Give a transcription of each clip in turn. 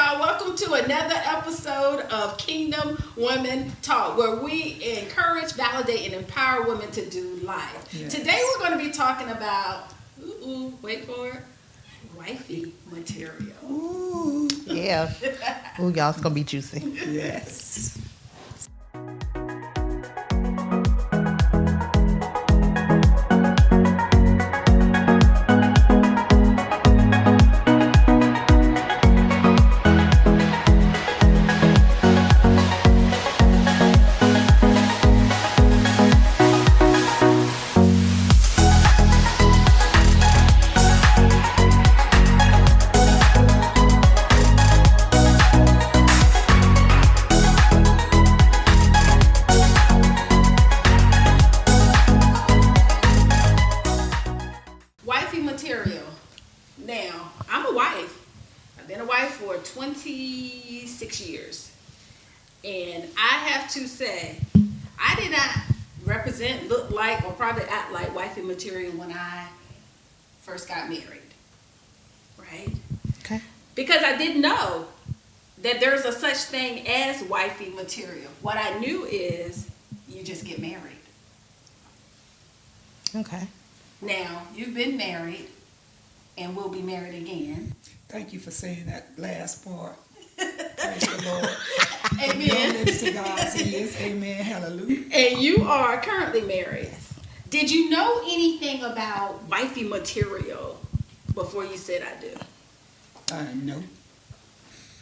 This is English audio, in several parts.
y'all. Welcome to another episode of Kingdom Women Talk, where we encourage, validate, and empower women to do life. Yes. Today we're going to be talking about, wait for it, wifey material. Ooh, yeah. Ooh, y'all, it's going to be juicy. Yes. Wifey material. Now, I'm a wife. I've been a wife for 26 years. And I have to say, I did not represent, look like, or probably act like wifey material when I first got married. Right? Okay. Because I didn't know that there's a such thing as wifey material. What I knew is you just get married. Okay. Now, you've been married and will be married again. Thank you for saying that last part. Praise the Lord. Amen. To God, say yes, amen, hallelujah. And you are currently married. Did you know anything about wifey material before you said I do? No.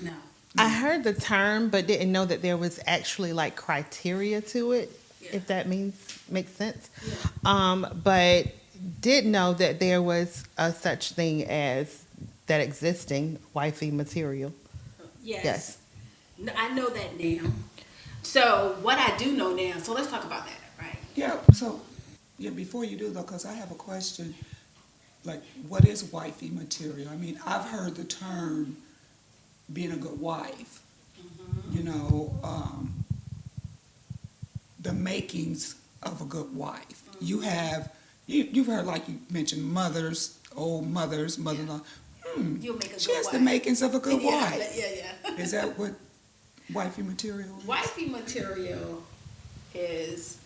No. I heard the term, but didn't know that there was actually like criteria to it, if that makes sense. Yeah. But did know that there was a such thing as that existing wifey material. Yes. I know that now. So what I do know now, so let's talk about that, right? Yeah, so, before you do though, because I have a question, like, what is wifey material? I mean, I've heard the term being a good wife, the makings of a good wife. You have, you've heard, like you mentioned, old mothers, mother-in-law. You'll make a She good has wife. the makings of a good wife. Yeah. Is that what wifey material is? Wifey material is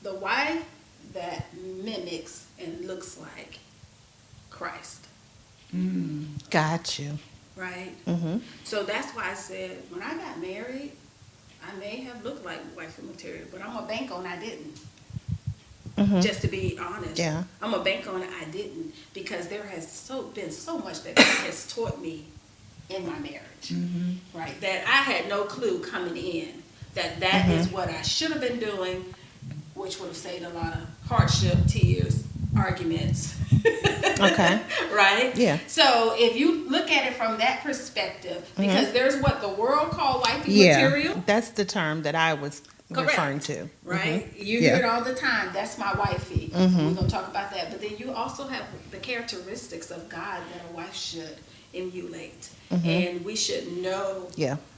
the wife that mimics and looks like Christ. Got you. Right? Mm-hmm. So that's why I said when I got married, I may have looked like wifey material, but I'm a bank on I didn't. Mm-hmm. Just to be honest. Yeah. I'm a bank on I didn't, because there has been so much that God has taught me in my marriage. Mm-hmm. Right? That I had no clue coming in that is what I should have been doing, which would have saved a lot of hardship, tears, arguments. Okay. Right? Yeah. So if you look at it from that perspective, because there's what the world call wifey material. That's the term that I was referring to. Right? Mm-hmm. You hear it all the time. That's my wifey. Mm-hmm. We're going to talk about that. But then you also have the characteristics of God that a wife should emulate. Mm-hmm. And we should know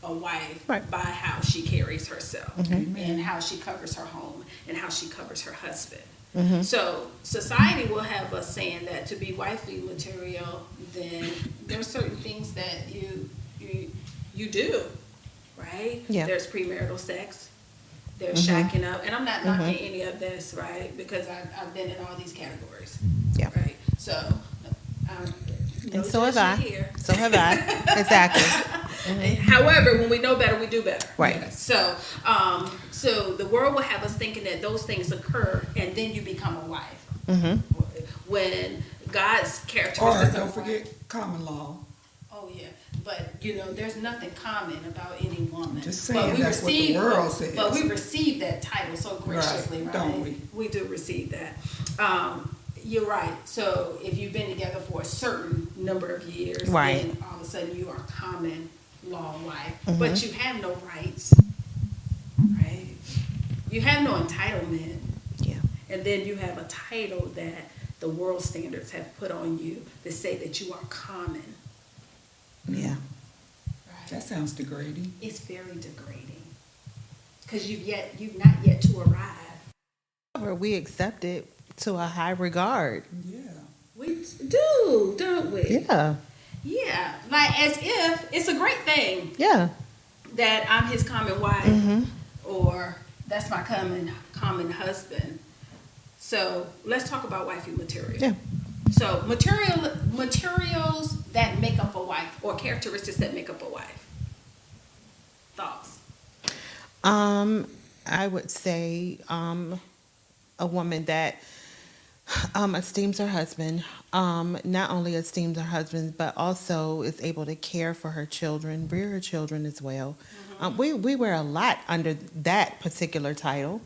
a wife by how she carries herself and how she covers her home and how she covers her husband. Mm-hmm. So society will have us saying that to be wifey material, then there are certain things that you do, right? Yeah. There's premarital sex. There's shacking up. And I'm not knocking any of this, right? Because I've been in all these categories. Yeah. Right? So, and so have I. Here. So have I. Exactly. Mm-hmm. However, when we know better, we do better. Right. So, so the world will have us thinking that those things occur, and then you become a wife. Mm-hmm. When God's characteristics. Or don't forget common law. Oh yeah, but there's nothing common about any woman. Just saying, that's what the world says. But we receive that title so graciously, right? Don't we? We do receive that. You're right. So if you've been together for a certain number of years, then all of a sudden you are a common law wife, but you have no rights, right? You have no entitlement. Yeah. And then you have a title that the world standards have put on you that say that you are common. Yeah. Right? That sounds degrading. It's very degrading because you've not yet to arrive. However, we accept it to a high regard. Yeah. We do, don't we? Yeah. Yeah, like as if it's a great thing Yeah. that I'm his common wife, Mm-hmm. or that's my common husband. So let's talk about wifey material. Yeah. So materials that make up a wife, or characteristics that make up a wife. Thoughts? I would say a woman that esteems her husband, not only esteems her husband, but also is able to care for her children, rear her children as well. We wear a lot under that particular title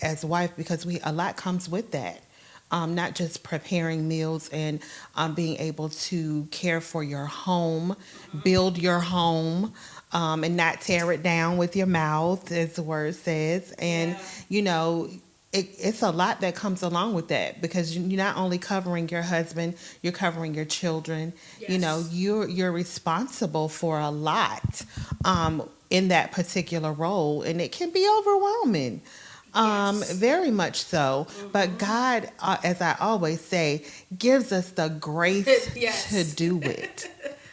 as wife, because a lot comes with that. Not just preparing meals and being able to care for your home, build your home, and not tear it down with your mouth, as the word says. And, Yeah. you know, it's a lot that comes along with that, because you're not only covering your husband, you're covering your children. You know, Yes. you're responsible for a lot in that particular role, and it can be overwhelming. Yes. Very much so. But God, as I always say, gives us the grace Yes. to do it.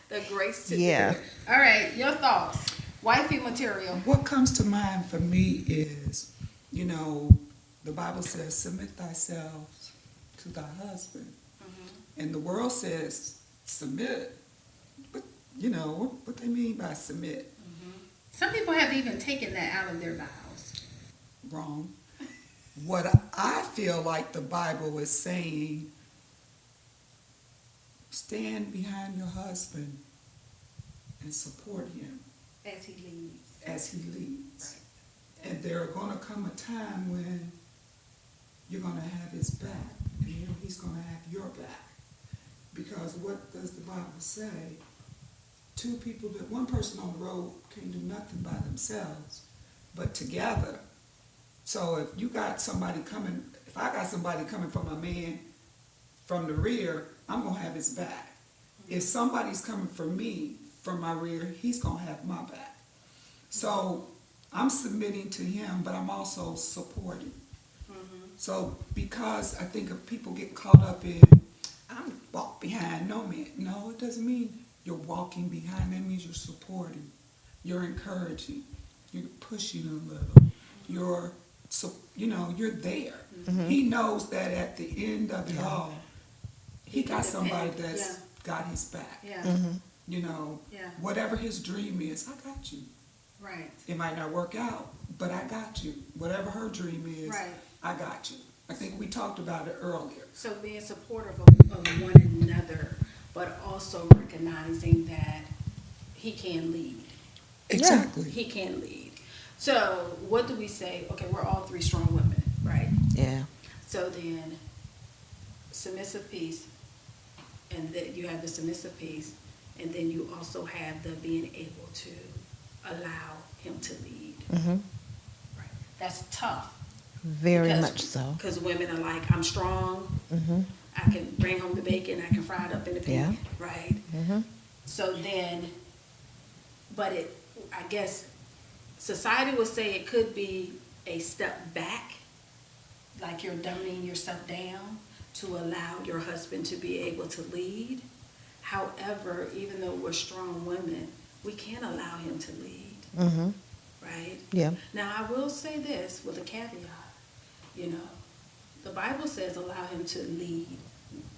The grace to Yeah. do it. All right, your thoughts. Wifey material. What comes to mind for me is, you know, the Bible says, submit thyself to thy husband. And the world says, submit. But, you know, what they mean by submit? Some people have even taken that out of their vows. Wrong. What I feel like the Bible is saying, stand behind your husband and support him As he leads. as he leads. And there are going to come a time when you're going to have his back, and he's going to have your back. Because what does the Bible say? One person on the road can't do nothing by themselves, but together. So if I got somebody coming from a man from the rear, I'm going to have his back. If somebody's coming for me from my rear, he's going to have my back. So I'm submitting to him, but I'm also supporting. So because I think if people get caught up in, I'm walk behind no man. No, it doesn't mean you're walking behind. That means you're supporting. You're encouraging. You're pushing a little. You're there. He knows that at the end of it all, he got somebody that's got his back. Yeah. You know, Yeah. whatever his dream is, I got you. Right. It might not work out, but I got you. Whatever her dream is, Right. I got you. I think we talked about it earlier. So being supportive of one another, but also recognizing that he can lead. Exactly. He can lead. So what do we say? Okay, we're all three strong women, right? Yeah. So then, submissive piece, and then you have the submissive piece, and then you also have the being able to allow him to lead. Mm-hmm. Right. That's tough. Very much so. Because women are like, I'm strong. Mm-hmm. I can bring home the bacon. I can fry it up in the pan. Yeah. Right. Mm-hmm. So then, I guess society would say it could be a step back, like you're dumbing yourself down to allow your husband to be able to lead. However, even though we're strong women, we can't allow him to lead. Mm-hmm. Right? Yeah. Now, I will say this with a caveat. You know, the Bible says allow him to lead,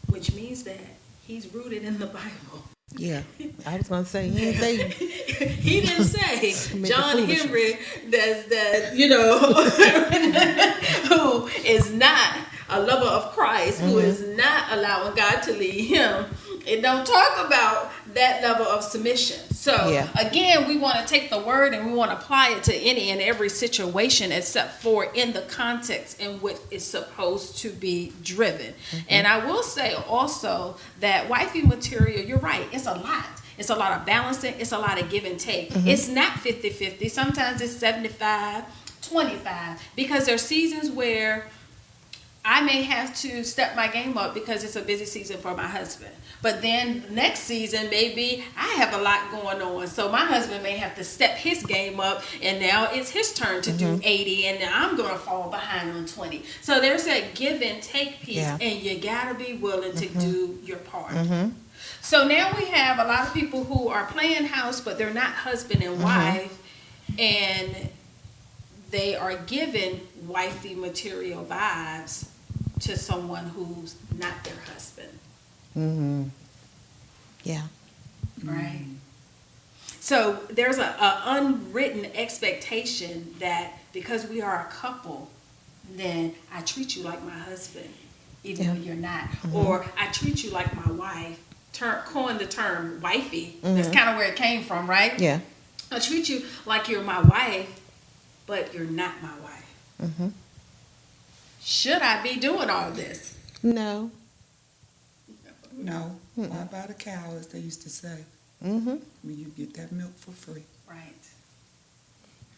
which means that he's rooted in the Bible. Yeah. I was gonna say he didn't say He didn't say Commit John the foolishness. Henry who is not a lover of Christ, who is not allowing God to lead him. It don't talk about that level of submission. So Yeah. again, we want to take the word and we want to apply it to any and every situation, except for in the context in which it's supposed to be driven. And I will say also that wifey material, you're right, it's a lot. It's a lot of balancing. It's a lot of give and take. It's not 50-50. Sometimes it's 75-25, because there's seasons where I may have to step my game up because it's a busy season for my husband. But then next season, maybe I have a lot going on. So my husband may have to step his game up, and now it's his turn to do 80, and now I'm going to fall behind on 20. So there's that give and take piece, Yeah. and you got to be willing to do your part. So now we have a lot of people who are playing house, but they're not husband and wife, and they are giving wifey material vibes to someone who's not their husband. Mm-hmm. Yeah. Right. So there's a unwritten expectation that because we are a couple, then I treat you like my husband, even though you're not. Or I treat you like my wife. Coin the term wifey. That's kind of where it came from, right? Yeah. I treat you like you're my wife, but you're not my wife. Mm-hmm. Should I be doing all this? No. No, why buy the cow, as they used to say, Mm-hmm. when you get that milk for free. Right.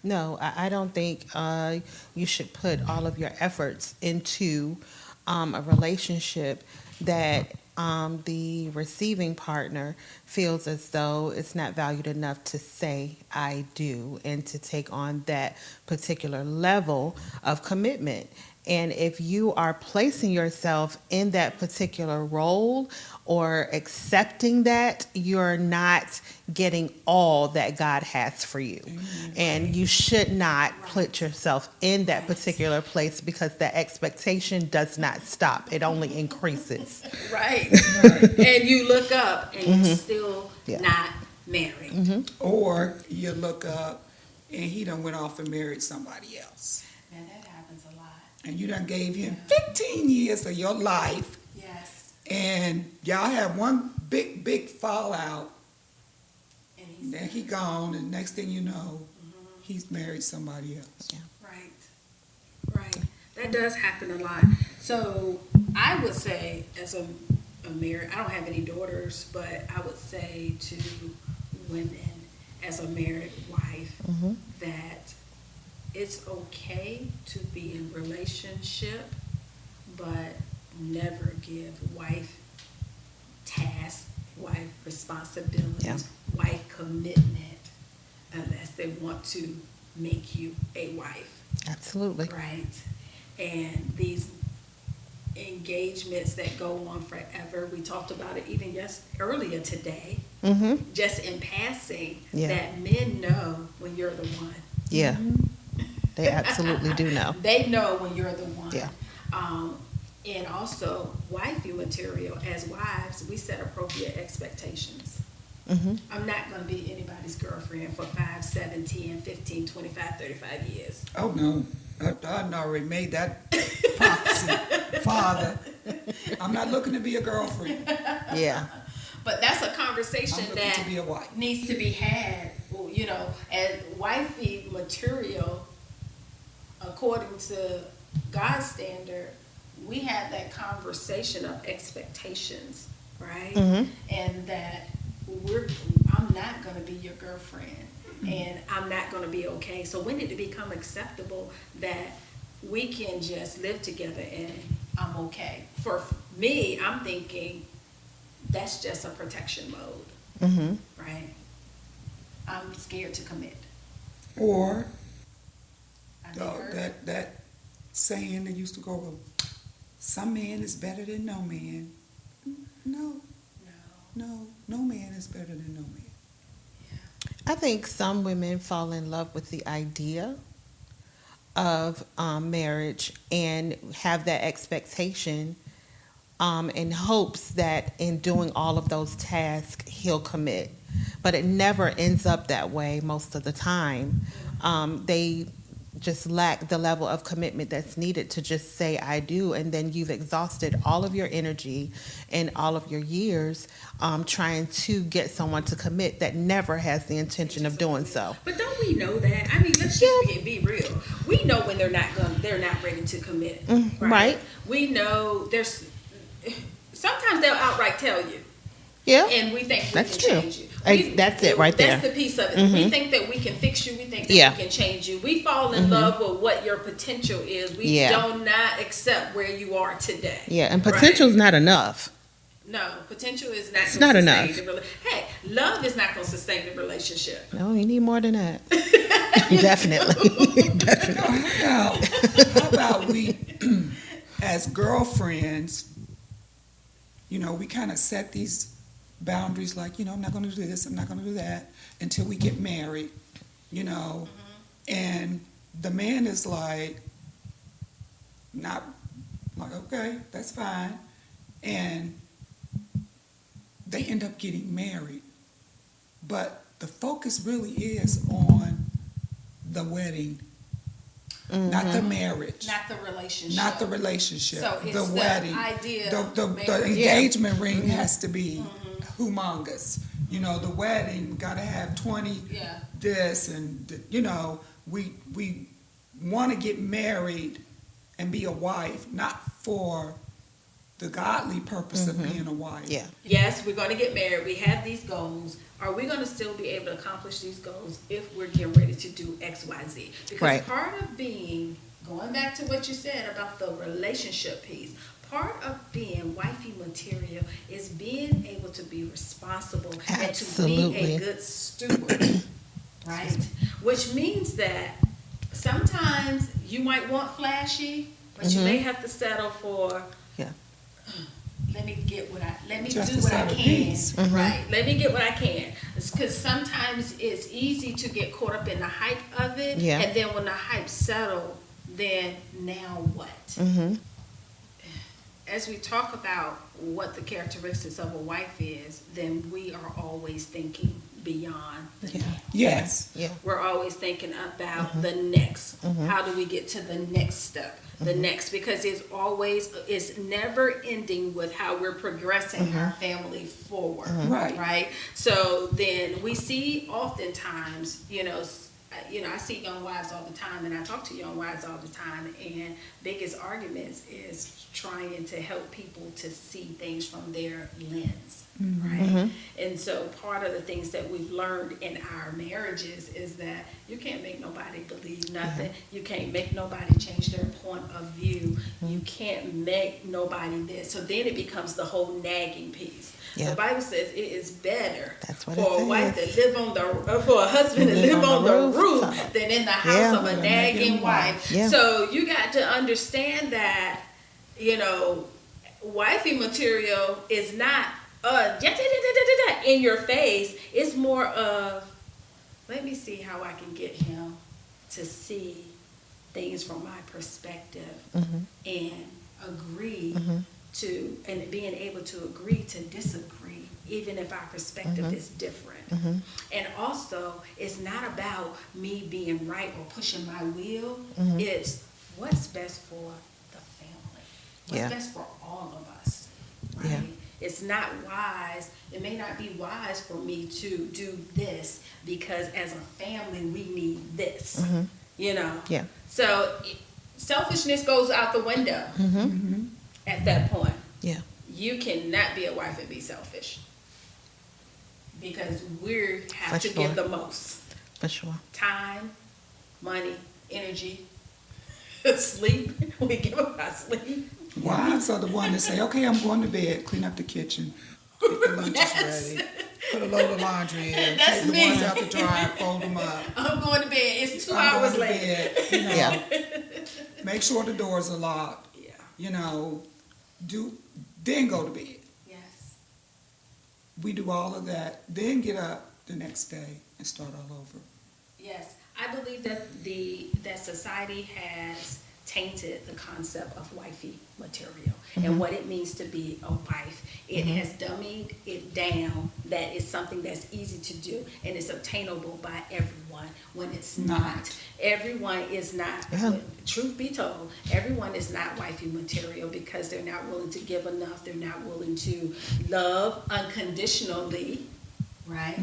No, I don't think you should put all of your efforts into a relationship that the receiving partner feels as though it's not valued enough to say I do and to take on that particular level of commitment. And if you are placing yourself in that particular role or accepting that, you're not getting all that God has for you. And you should not put yourself in that particular place because that expectation does not stop. It only increases. Right. And you look up and you're still not married. Or you look up and he done went off and married somebody else. Man, that happens a lot. And you done gave him 15 years of your life. Yes. And y'all had one big fallout. And And then he gone, and next thing you know, he's married somebody else. Yeah. right. Right. That does happen a lot. So I would say, as a married, I don't have any daughters, but I would say to women, as a married wife, that it's okay to be in relationship, but never give wife tasks, wife responsibilities, Yeah. wife commitment, unless they want to make you a wife. Absolutely. Right. And these engagements that go on forever, we talked about it even earlier today, Mm-hmm. just in passing, Yeah. that men know when you're the one. Yeah. They absolutely do know. They know when you're the one. Yeah. And also, wifey material, as wives, we set appropriate expectations. Mm-hmm. I'm not going to be anybody's girlfriend for 5, 7, 10, 15, 25, 35 years. Oh, no. I already made that prophecy. Father, I'm not looking to be a girlfriend. Yeah. But that's a conversation I'm looking that to be a wife. needs to be had, you know, and wifey material, according to God's standard, we have that conversation of expectations, right? Mhm. And that I'm not going to be your girlfriend, and I'm not going to be okay. So when did it become acceptable that we can just live together and I'm okay? For me, I'm thinking that's just a protection mode, Mm-hmm. right? I'm scared to commit. Or I've been hurt. that saying that used to go, some man is better than no man. No, no man is better than no man. I think some women fall in love with the idea of marriage and have that expectation in hopes that in doing all of those tasks, he'll commit. But it never ends up that way most of the time. They just lack the level of commitment that's needed to just say I do, and then you've exhausted all of your energy and all of your years trying to get someone to commit that never has the intention of doing so. But don't we know that? I mean, let's just be real. We know when they're not ready to commit. Right. We know sometimes they'll outright tell you. Yeah. And we think we That's can true. change you. That's it right there. That's the piece of it. We think that we can fix you. We think that we can change you. We fall in love with what your potential is. We do not accept where you are today. Yeah, and potential's not enough. No, potential is not. It's not enough. Hey, love is not going to sustain the relationship. No, you need more than that. Definitely. Definitely. How about we, as girlfriends, we kind of set these boundaries like, I'm not going to do this, I'm not going to do that until we get married, and the man is like, not like, okay, that's fine. And they end up getting married. But the focus really is on the wedding, not the marriage. Not the relationship. Not the relationship. So it's the wedding. Idea. The engagement ring has to be humongous. The wedding got to have 20 this, and we want to get married and be a wife, not for the godly purpose of being a wife. Yeah. Yes, we're going to get married. We have these goals. Are we going to still be able to accomplish these goals if we're getting ready to do X, Y, Z? Because part of being, going back to what you said about the relationship piece, part of being wifey material is being able to be responsible and to be a good steward, right? Which means that sometimes you might want flashy, but you may have to settle for, let me do what I can, right? Let me get what I can. Because sometimes it's easy to get caught up in the hype of it, and then when the hype settles, then now what? As we talk about what the characteristics of a wife is, then we are always thinking beyond the now. Yes. Yeah. We're always thinking about the next. How do we get to the next step? The next, because it's never ending with how we're progressing our family forward. Right. So then we see oftentimes, I see young wives all the time, and I talk to young wives all the time, and biggest arguments is trying to help people to see things from their lens, right? And so part of the things that we've learned in our marriages is that you can't make nobody believe nothing. You can't make nobody change their point of view. You can't make nobody this. So then it becomes the whole nagging piece. The Bible says it is better for a wife to live on for a husband to live on the roof than in the house of a nagging wife. So you got to understand that, wifey material is not in your face. It's more of, let me see how I can get him to see things from my perspective and agree to, and being able to agree to disagree, even if our perspective is different. And also, it's not about me being right or pushing my will. It's what's best for the family. What's best for all of us, right? It's not wise. It may not be wise for me to do this because as a family, we need this, So selfishness goes out the window. At that point, you cannot be a wife and be selfish, because we have to give the most. For sure. Time, money, energy, sleep. We give up our sleep. Wives are the one that say, okay, I'm going to bed, clean up the kitchen, get the lunches ready, put a load of laundry in, take the ones out the dryer, fold them up. I'm going to bed. It's 2 hours later. Make sure the doors are locked. Then go to bed. Yes. We do all of that, then get up the next day and start all over. Yes, I believe that that society has tainted the concept of wifey material and what it means to be a wife. It has dummied it down that it's something that's easy to do and it's obtainable by everyone when it's not. Everyone is not, truth be told, everyone is not wifey material because they're not willing to give enough. They're not willing to love unconditionally, right?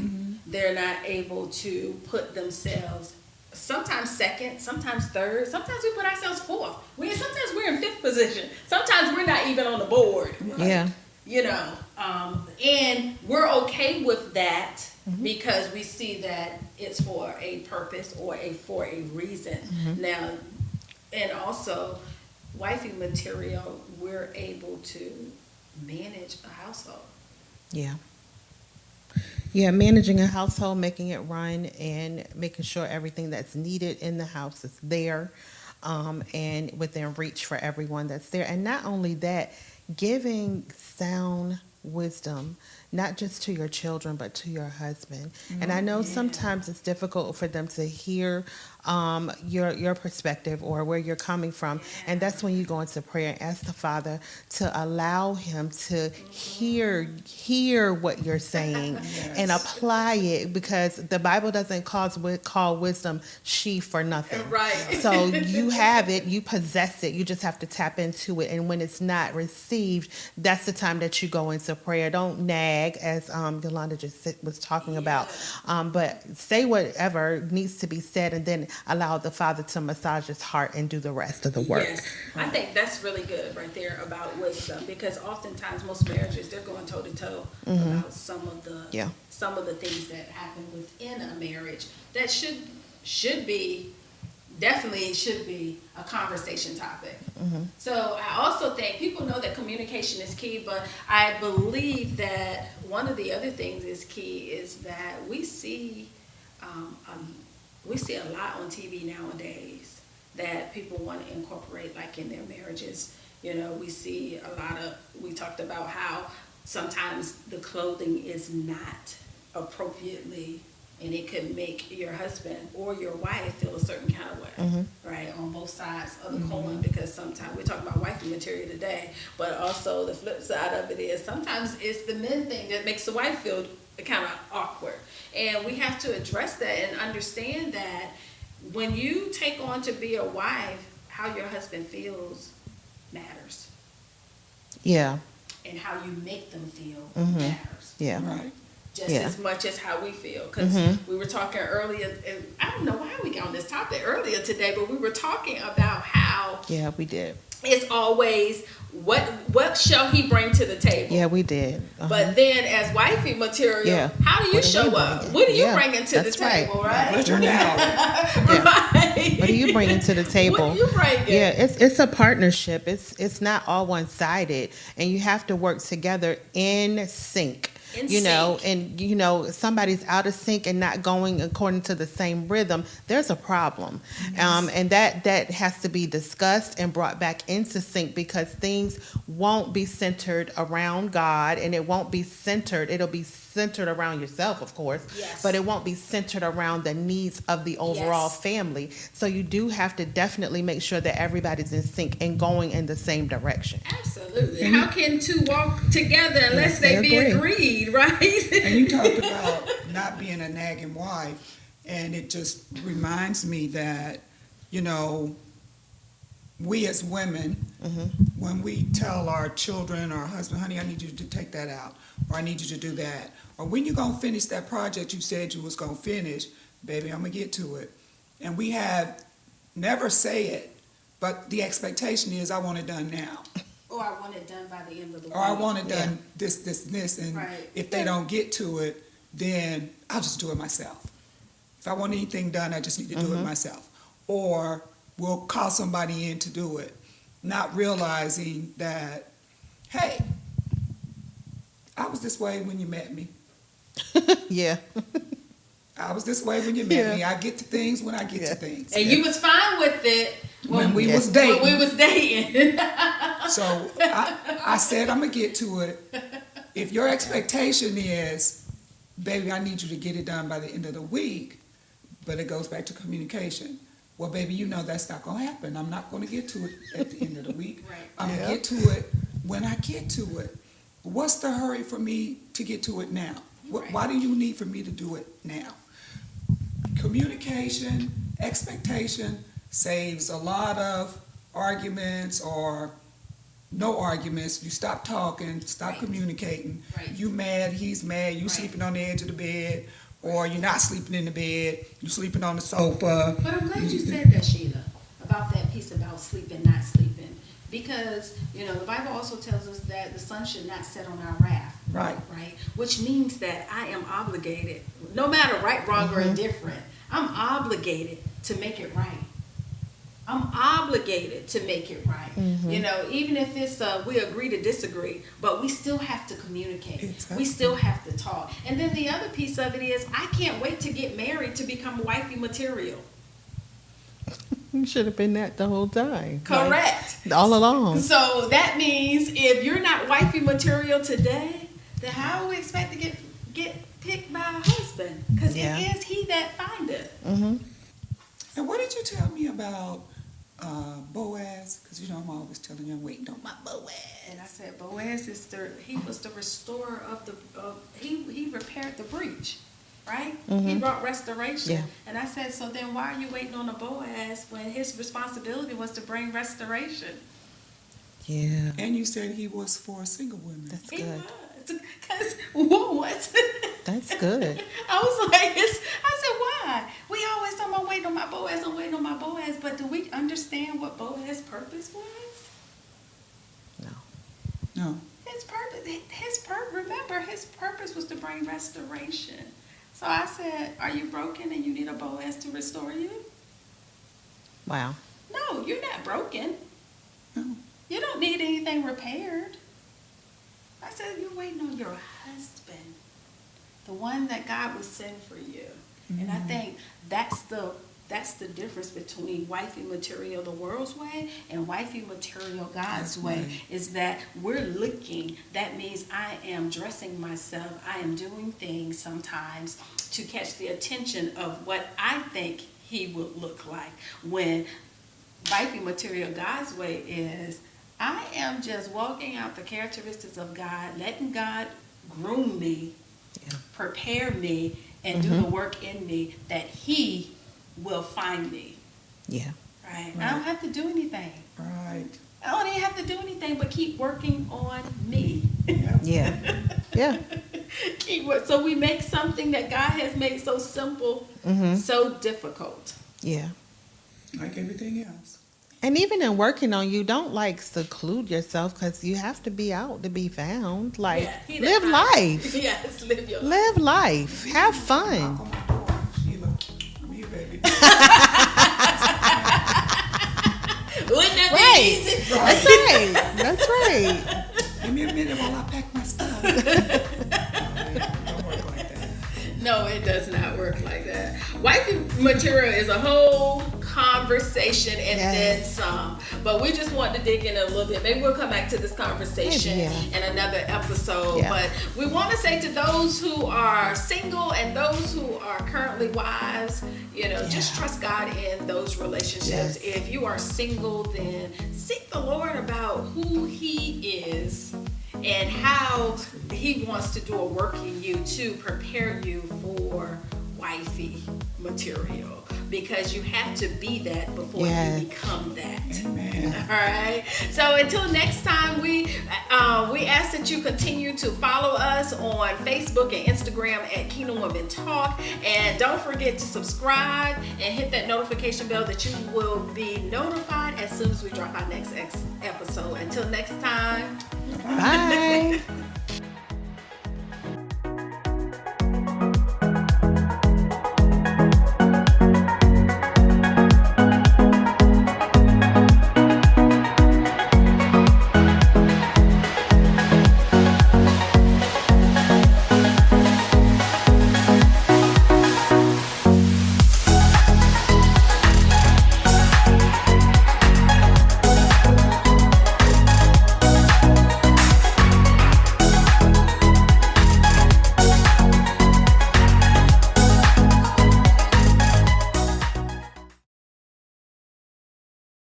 They're not able to put themselves sometimes second, sometimes third, sometimes we put ourselves fourth. Sometimes we're in fifth position. Sometimes we're not even on the board. Right? And we're okay with that because we see that it's for a purpose or for a reason. Now, and also, wifey material, we're able to manage a household. Managing a household, making it run, and making sure everything that's needed in the house is there, and within reach for everyone that's there. And not only that, giving sound wisdom, not just to your children, but to your husband. And I know sometimes it's difficult for them to hear your perspective or where you're coming from. And that's when you go into prayer and ask the Father to allow him to hear what you're saying and apply it, because the Bible doesn't call wisdom she for nothing. Right. So you have it, you possess it, you just have to tap into it. And when it's not received, that's the time that you go into prayer. Don't nag, as Yolanda just was talking about, but say whatever needs to be said, and then allow the Father to massage his heart and do the rest of the work. Yes, I think that's really good right there about wisdom, because oftentimes most marriages, they're going toe to toe about some of the things that happen within a marriage that should be a conversation topic. So I also think people know that communication is key, but I believe that one of the other things is key is that we see a lot on TV nowadays that people want to incorporate, like in their marriages. You know, we talked about how sometimes the clothing is not appropriately, and it could make your husband or your wife feel a certain kind of way, right, on both sides of the coin, because sometimes we're talking about wifey material today, but also the flip side of it is sometimes it's the men thing that makes the wife feel kind of awkward. And we have to address that and understand that when you take on to be a wife, how your husband feels matters. Yeah. And how you make them feel matters. Yeah. Right. Just as much as how we feel. Because we were talking earlier, and I don't know why we got on this topic earlier today, but we were talking about how Yeah, we did. it's always what shall he bring to the table. Yeah, we did. But then as wifey material, how do you show up? What are you bringing to the table, right? Where's your now? Right. What are you bringing to the table? What are you bringing? Yeah, it's a partnership. It's not all one-sided, and you have to work together in sync. And somebody's out of sync and not going according to the same rhythm, there's a problem. And that has to be discussed and brought back into sync, because things won't be centered around God, and it'll be centered around yourself, of course, but it won't be centered around the needs of the overall family. So you do have to definitely make sure that everybody's in sync and going in the same direction. Absolutely. How can two walk together unless they be agreed, right? And you talked about not being a nagging wife, and it just reminds me that, we as women, when we tell our children, our husband, honey, I need you to take that out, or I need you to do that, or when you going to finish that project you said you was going to finish, baby, I'm going to get to it. And we have never say it, but the expectation is, I want it done now. Or I want it done by the end of the week. Or I want it done this, and if they don't get to it, then I'll just do it myself. If I want anything done, I just need to do it myself. Or we'll call somebody in to do it, not realizing that, hey, I was this way when you met me. Yeah. I was this way when you met me. I get to things when I get to things. And you was fine with it when we was dating. When we was dating. So I said I'm going to get to it. If your expectation is, baby, I need you to get it done by the end of the week, but it goes back to communication. Well, baby, that's not going to happen. I'm not going to get to it at the end of the week. Right. I'm going to get to it when I get to it. What's the hurry for me to get to it now? Why do you need for me to do it now? Communication, expectation saves a lot of arguments or no arguments. You stop talking, stop communicating. Right. You mad, he's mad, you sleeping on the edge of the bed, or you're not sleeping in the bed, you're sleeping on the sofa. But I'm glad you said that, Sheila, about that piece about sleeping, not sleeping. Because, the Bible also tells us that the sun should not set on our wrath. Right. Right? Which means that I am obligated, no matter right, wrong, or indifferent, I'm obligated to make it right. I'm obligated to make it right. Even if it's we agree to disagree, but we still have to communicate. Exactly. We still have to talk. And then the other piece of it is I can't wait to get married to become wifey material. You should have been that the whole time. Correct. All along. So that means if you're not wifey material today, then how are we expect to get picked by a husband? Because Yeah. it is he that findeth. Mm-hmm. And what did you tell me about Boaz? Because you know I'm always telling you I'm waiting on my Boaz. And I said, Boaz he was the restorer of he repaired the breach, right? He brought restoration. Yeah. And I said, so then why are you waiting on a Boaz when his responsibility was to bring restoration? Yeah. And you said he was for single women. That's He good. was. Because what? That's good. I was like, I said, why? We always talking about waiting on my Boaz, I'm waiting on my Boaz, but do we understand what Boaz's purpose was? No. No. Remember, his purpose was to bring restoration. So I said, are you broken and you need a Boaz to restore you? Wow. No, you're not broken. No. You don't need anything repaired. I said, you're waiting on your husband, the one that God would send for you. And I think that's the difference between wifey material the world's way and wifey material God's way, is that we're looking. That means I am dressing myself. I am doing things sometimes to catch the attention of what I think he would look like. When wifey material God's way is, I am just walking out the characteristics of God, letting God groom me, prepare me, and do the work in me that he will find me. Yeah. Right? I don't have to do anything. Right. I don't even have to do anything but keep working on me. Yeah. Yeah. So we make something that God has made so simple, so difficult. Yeah. Like everything else. And even in working on you, don't like seclude yourself, because you have to be out to be found. Like, Yeah, live life. Yes, live your life. Live life. Have fun. Knock on my door. Sheila, I'm here, baby. Wouldn't that Right. be easy? That's right. That's right. Give me a minute while I pack my stuff. Don't work like that. No, it does not work like that. Wifey material is a whole conversation and then some. But we just want to dig in a little bit. Maybe we'll come back to this conversation in another episode. Yeah. But we want to say to those who are single and those who are currently wives, just trust God in those relationships. Yes. If you are single, then seek the Lord about who he is and how he wants to do a work in you to prepare you for wifey material, because you have to be that before you become that. Amen. All right. So until next time, we ask that you continue to follow us on Facebook and Instagram at Kingdom Women Talk, and don't forget to subscribe and hit that notification bell that you will be notified as soon as we drop our next episode. Until next time. Bye.